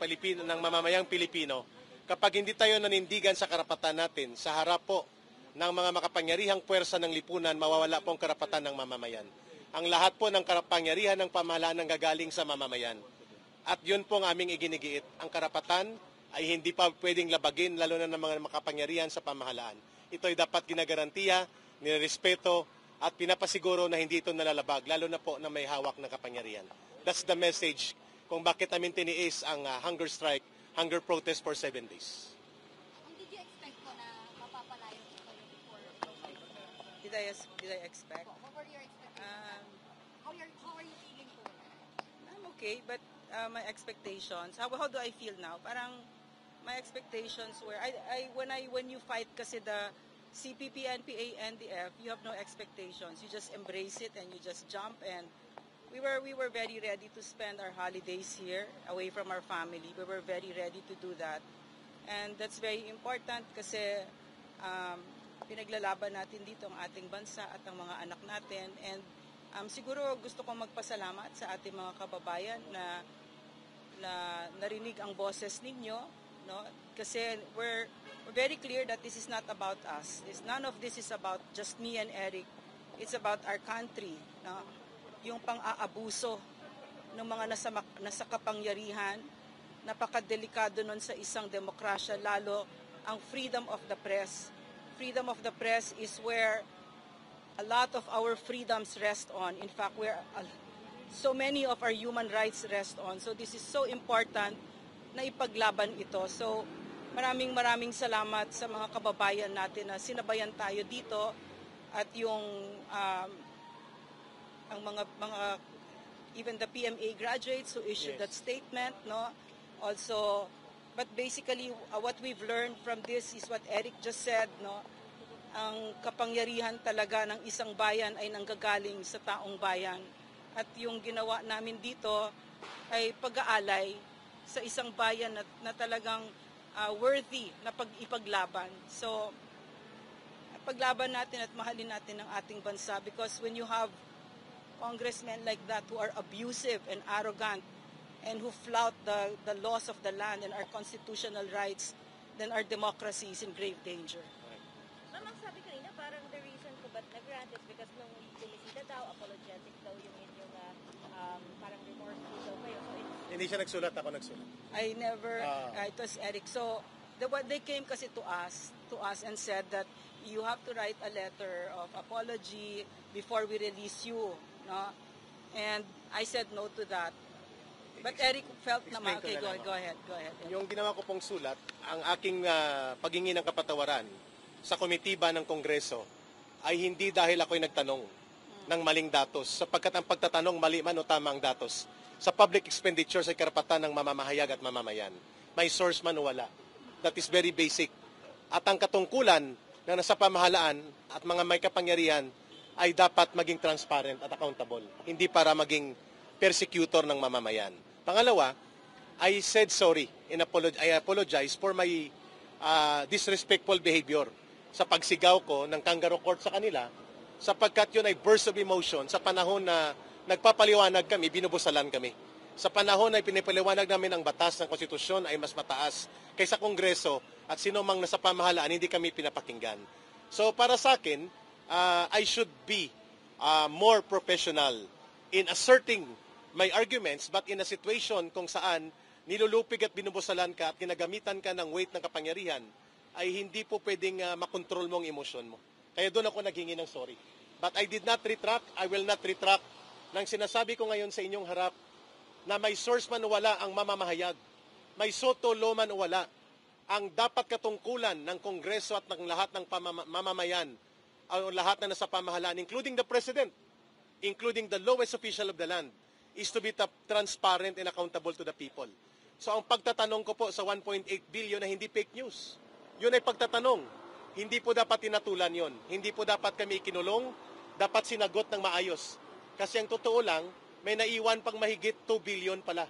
ng mamamayang Pilipino kapag hindi tayo nanindigan sa karapatan natin sa harap po ng mga makapangyarihang puwersa ng lipunan, mawawala po ang karapatan ng mamamayan. Ang lahat po ng kapangyarihan ng pamahalaan ang gagaling sa mamamayan. At yun po ang aming iginigiit. Ang karapatan ay hindi pa pwedeng labagin, lalo na ng mga makapangyarihan sa pamahalaan. Ito ay dapat ginagarantiya, nirespeto, at pinapasiguro na hindi ito nalalabag, lalo na po na may hawak na kapangyarihan. That's the message kung bakit namin tiniis ang hunger strike, hunger protest for 7 days. Did you expect po na mapapalayo kayo before protest? Did I expect? What were your expectations? How are you feeling po? I'm okay, but my expectations, how do I feel now? Parang my expectations were, when you fight kasi the CPP, NPA, NDF, you have no expectations. You just embrace it and you just jump. And we were very ready to spend our holidays here, away from our family. We were very ready to do that. And that's very important kasi pinaglalaban natin dito ang ating bansa at ang mga anak natin. And siguro gusto kong magpasalamat sa ating mga kababayan na narinig ang boses ninyo, no? Kasi we're very clear that this is not about us. None of this is about just me and Eric. It's about our country, no? Yung pang-aabuso ng mga nasa kapangyarihan, napakadelikado nun sa isang demokrasya, lalo ang freedom of the press. Freedom of the press is where a lot of our freedoms rest on. In fact, where so many of our human rights rest on. So this is so important na ipaglaban ito. So maraming salamat sa mga kababayan natin na sinabayan tayo dito at yung ang mga even the PMA graduates who issued that statement, no? Also, but basically what we've learned from this is what Eric just said, no? Ang kapangyarihan talaga ng isang bayan ay nanggagaling sa taong bayan. At yung ginawa namin dito ay pag-aalay sa isang bayan na talagang worthy na ipaglaban. So, paglaban natin at mahalin natin ang ating bansa because when you have congressmen like that who are abusive and arrogant and who flout the laws of the land and our constitutional rights, then our democracy is in grave danger. Ma'am, ang sabi kanina, parang the reason ko ba't nag-grant is because nung bumisita daw, apologetic daw yung inyong parang remorseful daw kayo. So Hindi siya nagsulat, ako nagsulat. I never, it was Eric. So, they came kasi to us and said that you have to write a letter of apology before we release you, no? And I said no to that. But Eric felt naman, okay, go ahead. Yung ginawa ko pong sulat, ang aking paghingi ng kapatawaran sa komitiba ng Kongreso ay hindi dahil ako'y nagtanong ng maling datos, sapagkat ang pagtatanong mali man o tama ang datos. Sa public expenditures ay karapatan ng mamamahayag at mamamayan. May source man o wala. That is very basic. At ang katungkulan na nasa pamahalaan at mga may kapangyarihan ay dapat maging transparent at accountable. Hindi para maging persecutor ng mamamayan. Pangalawa, I said sorry and I apologize for my disrespectful behavior sa pagsigaw ko ng kangaroo court sa kanila, sapagkat yun ay burst of emotion sa panahon na nagpapaliwanag kami, binubusalan kami. Sa panahon na pinipaliwanag namin ang batas ng konstitusyon ay mas mataas kaysa Kongreso at sino mang nasa pamahalaan, hindi kami pinapakinggan. So para sa akin, I should be more professional in asserting my arguments, but in a situation kung saan nilulupig at binubusalan ka at ginagamitan ka ng weight ng kapangyarihan, ay hindi po pwedeng makontrol mo ang emosyon mo. Kaya doon ako naghingi ng sorry. But I did not retract, I will not retract nang sinasabi ko ngayon sa inyong harap na may source man o wala ang mamamahayag, may soto lo man o wala, ang dapat katungkulan ng Kongreso at ng lahat ng mamamayan, o lahat na nasa pamahalaan, including the President, including the lowest official of the land, is to be transparent and accountable to the people. So ang pagtatanong ko po sa 1.8 billion na hindi fake news, yun ay pagtatanong. Hindi po dapat tinatulan yon. Hindi po dapat kami kinulong, dapat sinagot ng maayos. Kasi ang totoo lang, may naiwan pang mahigit 2 billion pala.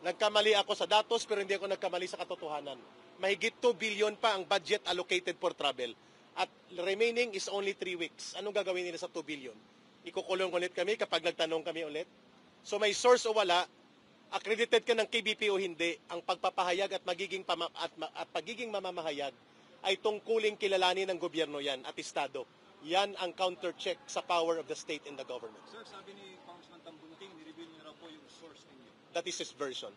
Nagkamali ako sa datos pero hindi ako nagkamali sa katotohanan. Mahigit 2 billion pa ang budget allocated for travel. At remaining is only 3 weeks. Anong gagawin nila sa 2 billion? Ikukulong ulit kami kapag nagtanong kami ulit? So may source o wala, accredited ka ng KBP o hindi, ang pagpapahayag at pagiging mamamahayag ay tungkuling kilalanin ng gobyerno yan at estado. Yan ang counter-check sa power of the state and the government. Sir, sabi ni Congressman Tambunting, nireveal niyo raw po yung source ninyo. That is his version.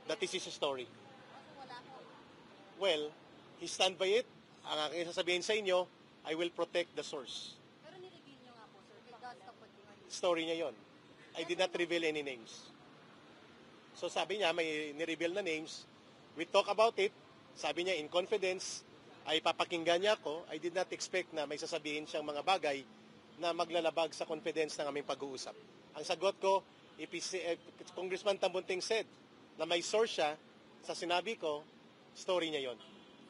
That is his story. Kaso wala po. Well, he stand by it. Ang aking sasabihin sa inyo, I will protect the source. Pero nireveal nyo nga po, sir. Kay God's kapatid. Story niya yon. I did not reveal any names. So sabi niya, may nireveal na names. We talk about it. Sabi niya, in confidence, ay papakinggan niya ako. I did not expect na may sasabihin siyang mga bagay na maglalabag sa confidence ng aming pag-uusap. Ang sagot ko, if Congressman Tambunting said na may source siya sa sinabi ko, story niya yon.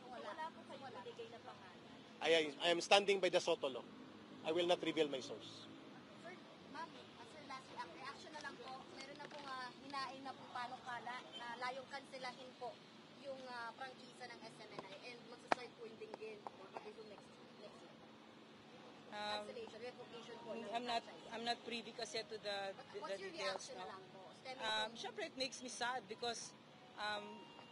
Wala po kayo binigay na pangalan. I am standing by the Soto law. I will not reveal my source. Sir, ma'am, sir, lastly, ang reaction na lang po, meron na pong hinain na po panukala na layong kanselahin po yung prangkisa ng SMNI and magsasart po yung dinggin next year. Cancellation, revocation po. ng franchise. I'm not privy kasi to the What's your details. reaction No? na lang po? Stemming from- Syempre, it makes me sad because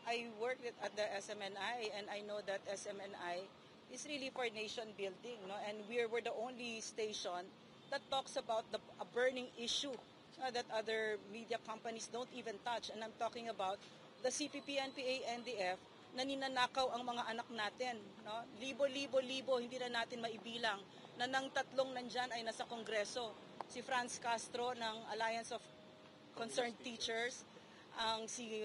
I worked at the SMNI and I know that SMNI is really for nation building, no? And we're the only station that talks about a burning issue that other media companies don't even touch. And I'm talking about the CPP, NPA, NDF na ninanakaw ang mga anak natin, no? Libo, hindi na natin maibilang na nang tatlong nandyan ay nasa Kongreso. Si Franz Castro ng Alliance of Concerned Teachers, ang si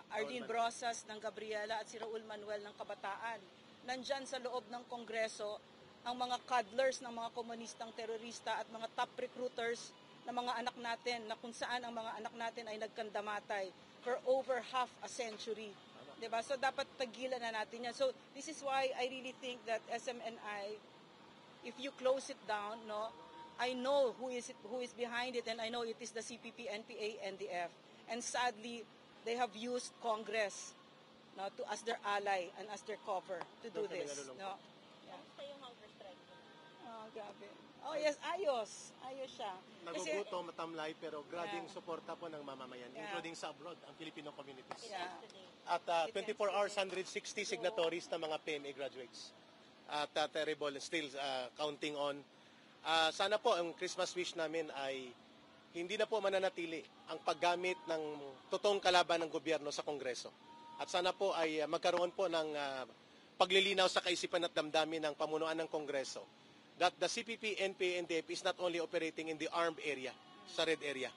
Arlene Brosas ng Gabriela at si Raul Manuel ng Kabataan. Nandyan sa loob ng Kongreso ang mga cuddlers ng mga komunistang terorista at mga top recruiters ng mga anak natin na kung saan ang mga anak natin ay nagkandamatay for over half a century. Diba? So dapat tagilan na natin yan. So this is why I really think that SMNI, if you close it down, no, I know who is behind it, and I know it is the CPP, NPA, NDF. And sadly, they have used Congress, no, as their ally and as their cover to do Doon kami this. nalulungkot. No? Kamusta yung hunger strike niyo? Oh, grabe. Oh yes, ayos siya. Kasi, Nagugutom, matamlay, pero grabing Yeah. suporta po ng mamamayan, Yeah. including sa abroad, ang Filipino communities. yeah. Today. At 24 hours, 160 signatories ng mga PMA graduates. At terrible, still counting on. Sana po ang Christmas wish namin ay hindi na po mananatili ang paggamit ng totoong kalaban ng gobyerno sa Kongreso. At sana po ay magkaroon po ng paglilinaw sa kaisipan at damdamin ng pamunuan ng Kongreso that the CPP, NPA, NDF is not only operating in the armed area, sa red area.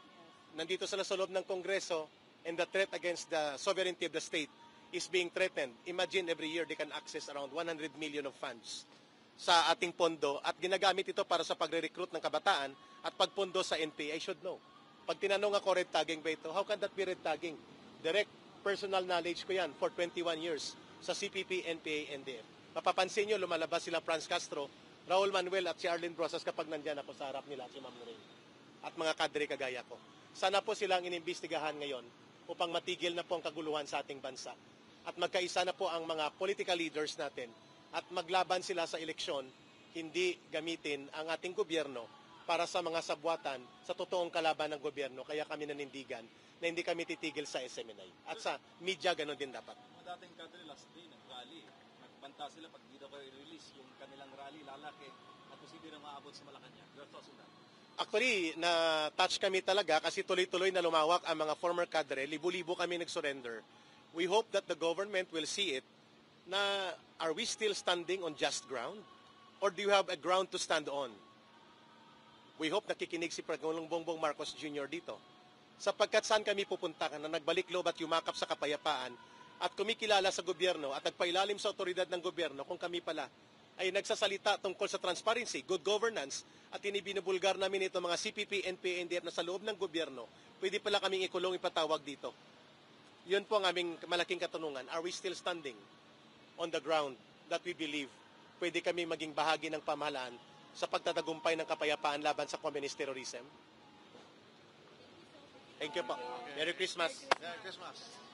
Nandito sila sa loob ng Kongreso, and the threat against the sovereignty of the state is being threatened. Imagine every year they can access around 100 million of funds sa ating pondo at ginagamit ito para sa pagre-recruit ng kabataan at pagpondo sa NPA. I should know. Pag tinanong ako, red tagging ba ito? How can that be red tagging? Direct personal knowledge ko yan for 21 years sa CPP, NPA, NDF. Mapapansin nyo, lumalabas sila Franz Castro, Raul Manuel at si Arlene Brosas kapag nandyan ako sa harap nila, si Ma'am Lorraine. At mga kadre kagaya ko. Sana po silang inimbestigahan ngayon upang matigil na po ang kaguluhan sa ating bansa. At magkaisa na po ang mga political leaders natin at maglaban sila sa eleksyon, hindi gamitin ang ating gobyerno para sa mga sabwatan sa totoong kalaban ng gobyerno. Kaya kami nanindigan na hindi kami titigil sa SMNI. At sa media, ganun din dapat. Mga dating kadre last day, nag-rally. Nagbanta sila pag di daw kayo i-release yung kanilang rally, lalaki, at posible na maabot sa Malacanang. Your thoughts on that? Actually, na-touch kami talaga kasi tuloy-tuloy na lumawak ang mga former cadre. Libo-libo kami nag-surrender. We hope that the government will see it na are we still standing on just ground? Or do you have a ground to stand on? We hope nakikinig si Pangulong Bongbong Marcos Jr. dito. Sapagkat saan kami pupunta na nagbalik loob at yumakap sa kapayapaan at kumikilala sa gobyerno at nagpailalim sa otoridad ng gobyerno kung kami pala ay nagsasalita tungkol sa transparency, good governance, at inibinubulgar namin ito mga CPP, NPA, NDF na sa loob ng gobyerno, pwede pala kaming ikulong ipatawag dito. Yun po ang aming malaking katanungan. Are we still standing on the ground that we believe pwede kami maging bahagi ng pamahalaan sa pagtatagumpay ng kapayapaan laban sa communist terrorism? Thank you po. Merry Christmas. Merry Christmas.